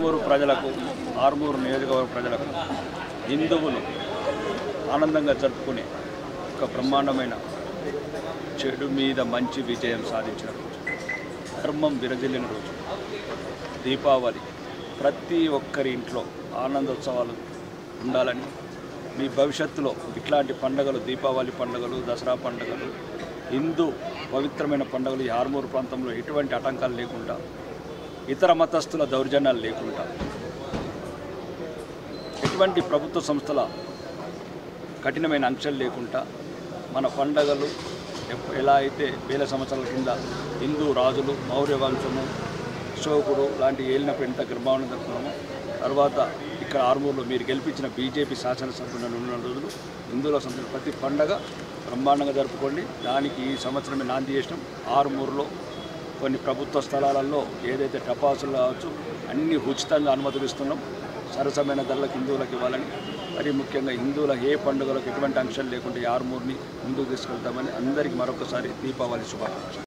ఆర్మూరు ప్రజలకు, ఆర్మూరు నియోజకవర్గ ప్రజలకు హిందువులు ఆనందంగా జరుపుకునే ఒక బ్రహ్మాండమైన చెడు మీద మంచి విజయం సాధించిన రోజు, ధర్మం విరజిల్లిన రోజు దీపావళి. ప్రతి ఒక్కరి ఇంట్లో ఆనందోత్సవాలు ఉండాలని, మీ భవిష్యత్తులో ఇట్లాంటి పండుగలు, దీపావళి పండుగలు, దసరా పండుగలు, హిందూ పవిత్రమైన పండుగలు ఈ ఆర్మూరు ప్రాంతంలో ఎటువంటి ఆటంకాలు లేకుండా, ఇతర మతస్థుల దౌర్జన్యాలు లేకుండా, ఎటువంటి ప్రభుత్వ సంస్థల కఠినమైన ఆంక్షలు లేకుండా మన పండుగలు ఎలా అయితే వేల సంవత్సరాల కింద హిందూ రాజులు, మౌర్య వంశము, అశోకుడు లాంటి ఏలినప్పుడు ఎంత గర్భావనం జరుపుకున్నామో, తర్వాత ఇక్కడ ఆర్మూరులో మీరు గెలిపించిన బీజేపీ శాసనసభ్యులను ఉన్న రోజులు హిందువుల సంబంధించిన ప్రతి పండగ బ్రహ్మాండంగా జరుపుకోండి. దానికి ఈ సంవత్సరమే నాంది చేసినాం. ఆర్మూరులో కొన్ని ప్రభుత్వ స్థలాలలో ఏదైతే టపాసులు కావచ్చు అన్నీ ఉచితంగా అనుమతులు ఇస్తున్నాం. సరసమైన ధరలకు హిందువులకు ఇవ్వాలని, మరి ముఖ్యంగా హిందువుల ఏ పండుగలకు ఎటువంటి ఆంక్షలు లేకుండా ఈ ఆర్మూర్ని ముందుకు తీసుకెళ్తామని అందరికీ మరొకసారి దీపావళి శుభాకాంక్షలు.